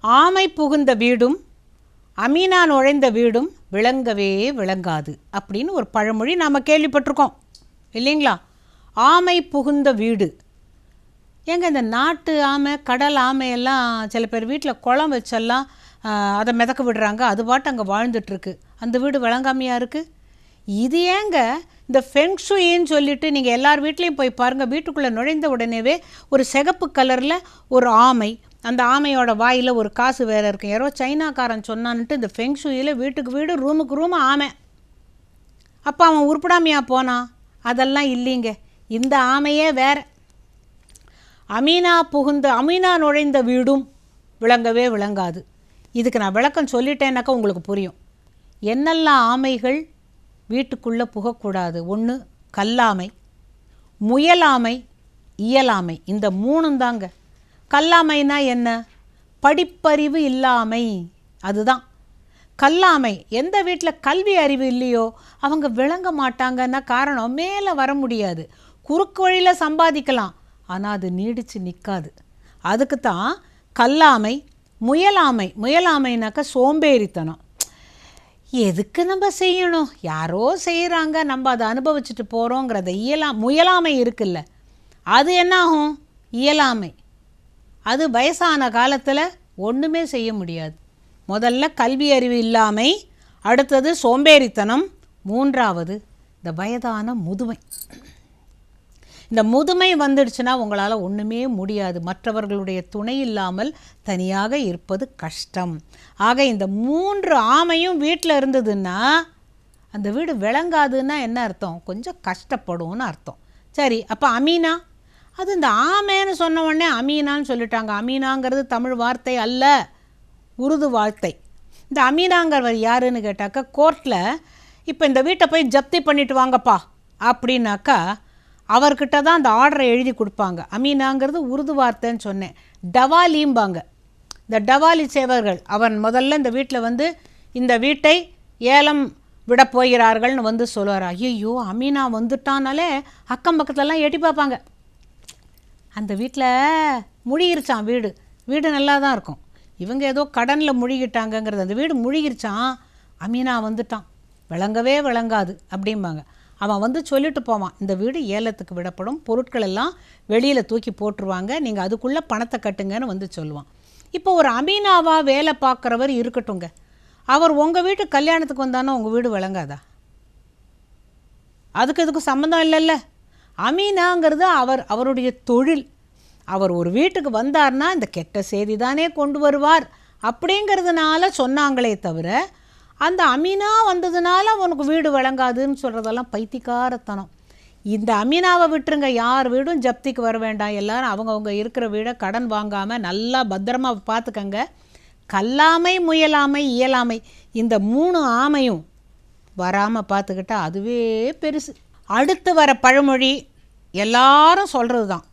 ஆமை புகுந்த வீடும் அமீனா நுழைந்த வீடும் விளங்கவே விளங்காது அப்படின்னு ஒரு பழமொழி நாம் கேள்விப்பட்டிருக்கோம் இல்லைங்களா? ஆமை புகுந்த வீடு. ஏங்க இந்த நாட்டு ஆமை, கடல் ஆமையெல்லாம் சில பேர் வீட்டில் குளம் வச்செல்லாம் அதை மிதக்க விடுறாங்க, அது பாட்டு அங்கே வாழ்ந்துட்டுருக்கு. அந்த வீடு விளங்காமையாக இருக்குது. இது ஏங்க இந்த ஃபெங்ஷுயின்னு சொல்லிட்டு நீங்கள் எல்லார் வீட்லேயும் போய் பாருங்கள், வீட்டுக்குள்ளே நுழைந்த உடனேவே ஒரு சிகப்பு கலரில் ஒரு ஆமை, அந்த ஆமையோட வாயில் ஒரு காசு வேறு இருக்கும். யாரோ சைனாக்காரன் சொன்னான்ட்டு இந்த ஃபெங்ஷுயில் வீட்டுக்கு வீடு ரூமுக்கு ரூமு ஆமை. அப்போ அவன் உருப்படாமையாக போனான்? அதெல்லாம் இல்லைங்க, இந்த ஆமையே வேறு. அமீனா நுழைந்த வீடும் விளங்கவே விளங்காது. இதுக்கு நான் விளக்கம் சொல்லிட்டேன்னாக்கா உங்களுக்கு புரியும். என்னெல்லாம் ஆமைகள் வீட்டுக்குள்ளே புகக்கூடாது? ஒன்று கல்லாமை, முயலாமை, இயலாமை. இந்த மூணும் தாங்க. கல்லாமைனா என்ன? படிப்பறிவு இல்லாமை, அதுதான் கல்லாமை. எந்த வீட்டில் கல்வி அறிவு இல்லையோ அவங்க விளங்க மாட்டாங்கன்னா காரணம், மேலே வர முடியாது, குறுக்கு வழியில் சம்பாதிக்கலாம், ஆனால் அது நீடித்து நிற்காது. அதுக்கு தான் கல்லாமை. முயலாமைனாக்கா சோம்பேறித்தனம். எதுக்கு நம்ம செய்யணும், யாரோ செய்கிறாங்க, நம்ம அதை அனுபவிச்சுட்டு போகிறோங்கிறத முயலாமை இருக்குல்ல, அது என்ன ஆகும்? இயலாமை. அது வயசான காலத்தில் ஒன்றுமே செய்ய முடியாது. முதல்ல கல்வி அறிவு இல்லாமை, அடுத்தது சோம்பேறித்தனம், மூன்றாவது இந்த வயதான முதுமை. இந்த முதுமை வந்துடுச்சுன்னா உங்களால் ஒன்றுமே முடியாது. மற்றவர்களுடைய துணை இல்லாமல் தனியாக இருப்பது கஷ்டம். ஆக இந்த மூன்று ஆமையும் வீட்டில் இருந்ததுன்னா அந்த வீடு விளங்காதுன்னா என்ன அர்த்தம்? கொஞ்சம் கஷ்டப்படும்னு அர்த்தம். சரி, அப்போ அமீனா, அது இந்த ஆமைன்னு சொன்ன உடனே அமீனான்னு சொல்லிட்டாங்க. அமீனாங்கிறது தமிழ் வார்த்தை அல்ல, உருது வார்த்தை. இந்த அமீனாங்கிறவர் யாருன்னு கேட்டாக்கா, கோர்ட்டில் இப்போ இந்த வீட்டை போய் ஜப்தி பண்ணிட்டு வாங்கப்பா அப்படின்னாக்கா அவர்கிட்ட தான் அந்த ஆர்டரை எழுதி கொடுப்பாங்க. அமீனாங்கிறது உருது வார்த்தைன்னு சொன்னேன். டவாலிம்பாங்க. இந்த டவாலி சேவர்கள் அவன் முதல்ல இந்த வீட்டில் வந்து இந்த வீட்டை ஏலம் விட போகிறார்கள்னு வந்து சொல்லுவார். ஐயோ அமீனா வந்துட்டானாலே அக்கம் பக்கத்துலலாம் எட்டி பார்ப்பாங்க. அந்த வீட்டில் முழுகிருச்சான் வீடு நல்லா தான் இருக்கும், இவங்க ஏதோ கடனில் முழுகிட்டாங்கங்கிறது. அந்த வீடு முழுகிருச்சான், அமீனா வந்துட்டான், விளங்கவே விளங்காது அப்படிம்பாங்க. அவன் வந்து சொல்லிட்டு போவான், இந்த வீடு ஏலத்துக்கு விடப்படும், பொருட்கள் எல்லாம் வெளியில் தூக்கி போட்டுருவாங்க, நீங்கள் அதுக்குள்ளே பணத்தை கட்டுங்கன்னு வந்து சொல்லுவான். இப்போ ஒரு அமீனாவாக வேலை பார்க்குறவர் இருக்கட்டுங்க, அவர் உங்கள் வீட்டு கல்யாணத்துக்கு வந்தானோ உங்கள் வீடு விளங்காதா? அதுக்கு இதுக்கும் சம்மந்தம் இல்லைல்ல. அமீனாங்கிறது அவருடைய தொழில். அவர் ஒரு வீட்டுக்கு வந்தார்னா இந்த கெட்ட செய்தி தானே கொண்டு வருவார் அப்படிங்கிறதுனால சொன்னாங்களே தவிர, அந்த அமீனா வந்ததுனால உனக்கு வீடு விளங்காதுன்னு சொல்கிறதெல்லாம் பைத்தியக்காரத்தனம். இந்த அமீனாவை விட்டுருங்க, யார் வீடும் ஜப்திக்கு வர வேண்டாம். எல்லாரும் அவங்கவுங்க இருக்கிற வீடை கடன் வாங்காமல் நல்லா பத்திரமாக பார்த்துக்கங்க. கல்லாமை, முயலாமை, இயலாமை, இந்த மூணு ஆமையும் வராமல் பார்த்துக்கிட்டா அதுவே பெருசு. அடுத்து வர பழமொழி எல்லாரும் சொல்கிறது தான்,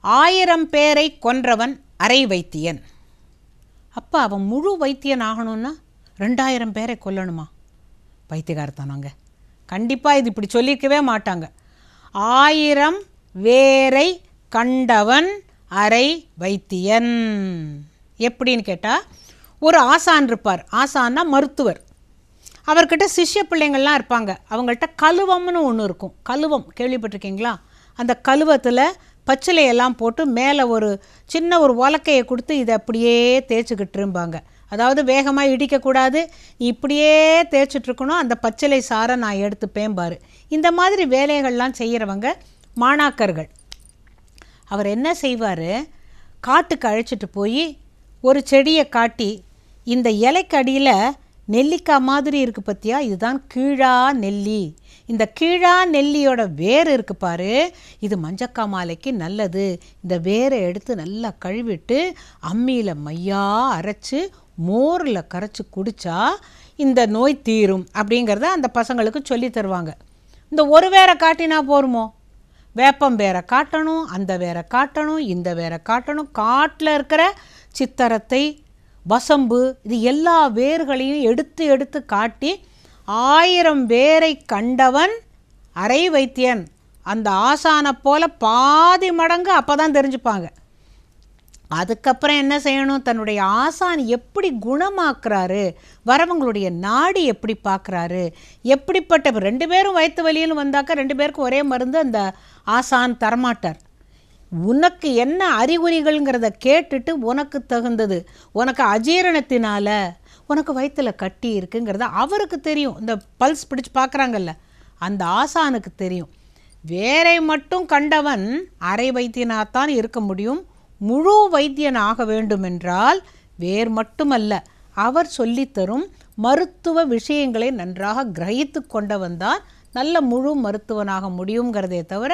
1000 பேரை கொன்றவன் அரை வைத்தியன். அப்போ அவன் முழு வைத்தியன் ஆகணும்னா 2000 பேரை கொல்லணுமா? பைத்தியக்காரத்தானாங்க. கண்டிப்பாக இது இப்படி சொல்லியிருக்கவே மாட்டாங்க. 1000 வேரை கண்டவன் அரை வைத்தியன். எப்படின்னு கேட்டால், ஒரு ஆசான் இருப்பார். ஆசான்னா மருத்துவர். அவர்கிட்ட சிஷ்ய பிள்ளைங்கள்லாம் இருப்பாங்க. அவங்கள்ட்ட கழுவம்னு ஒன்று இருக்கும். கழுவம் கேள்விப்பட்டிருக்கீங்களா? அந்த கழுவத்தில் பச்சிலையெல்லாம் போட்டு மேலே ஒரு சின்ன ஒரு உலக்கையை கொடுத்து இதை அப்படியே தேய்ச்சிக்கிட்டுரும்பாங்க. அதாவது வேகமாக இடிக்கக்கூடாது, இப்படியே தேய்ச்சிட்ருக்கணும், அந்த பச்சிலை சாரை நான் எடுத்துப்பேன் பாரு. இந்த மாதிரி வேலைகள்லாம் செய்கிறவங்க மாணாக்கர்கள். அவர் என்ன செய்வார், காட்டுக்கு அழைச்சிட்டு போய் ஒரு செடியை காட்டி, இந்த இலைக்கு அடியில் நெல்லிக்காய் மாதிரி இருக்குது பற்றியா, இதுதான் கீழா நெல்லி. இந்த கீழா நெல்லியோட வேர் இருக்குது பாரு, இது மஞ்சக்காய் மாலைக்கு நல்லது. இந்த வேரை எடுத்து நல்லா கழுவிட்டு அம்மியில் மையாக அரைச்சி மோரில் கரைச்சி குடித்தா இந்த நோய் தீரும் அப்படிங்கிறத அந்த பசங்களுக்கு சொல்லி தருவாங்க. இந்த ஒரு வேரை காட்டினா போருமோ? வேப்பம் வேரை காட்டணும், அந்த வேரை காட்டணும், இந்த வேரை காட்டணும். காட்டில் இருக்கிற சித்தரத்தை, வசம்பு, இது எல்லா வேர்களையும் எடுத்து எடுத்து காட்டி 1000 வேரை கண்டவன் அரை வைத்தியன். அந்த ஆசானை போல் பாதி மடங்கு அப்போ தான் தெரிஞ்சுப்பாங்க. அதுக்கப்புறம் என்ன செய்யணும், தன்னுடைய ஆசான் எப்படி குணமாக்குறாரு, வரவங்களுடைய நாடி எப்படி பார்க்குறாரு, எப்படிப்பட்ட 2 பேரும் வயிற்று வலின்னு வந்தாக்கா 2 பேருக்கும் ஒரே மருந்து அந்த ஆசான் தரமாட்டார். உனக்கு என்ன அறிகுறிகள்ங்கிறத கேட்டுட்டு உனக்கு தகுந்தது, உனக்கு அஜீரணத்தினால உனக்கு வயிற்றில் கட்டி இருக்குங்கிறத அவருக்கு தெரியும். இந்த பல்ஸ் பிடிச்சு பார்க்குறாங்கல்ல, அந்த ஆசானுக்கு தெரியும். வேரை மட்டும் கண்டவன் அரை வைத்தியனாகத்தான் இருக்க முடியும். முழு வைத்தியன் ஆக வேண்டுமென்றால் வேர் மட்டுமல்ல, அவர் சொல்லித்தரும் மருத்துவ விஷயங்களை நன்றாக கிரகித்து கொண்டவன் தான் நல்ல முழு மருத்துவனாக முடியுங்கிறதே தவிர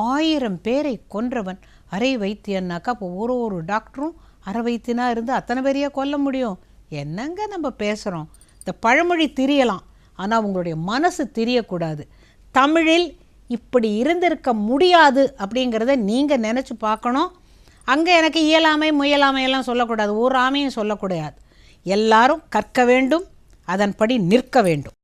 1000 பேரை கொன்றவன் அரை வைத்தியன்னாக்கா இப்போ ஒரு டாக்டரும் அரை வைத்தியனாக இருந்து அத்தனை பேரையே கொல்ல முடியும்? என்னங்க நம்ம பேசுகிறோம்? இந்த பழமொழி திரியலாம், ஆனால் உங்களுடைய மனசு திரியக்கூடாது. தமிழில் இப்படி இருந்திருக்க முடியாது அப்படிங்கிறத நீங்கள் நினச்சி பார்க்கணும். அங்கே எனக்கு இயலாமை முயலாமையெல்லாம் சொல்லக்கூடாது, ஒரு ஆமையும் சொல்லக்கூடாது. எல்லாரும் கற்க வேண்டும், அதன்படி நிற்க வேண்டும்.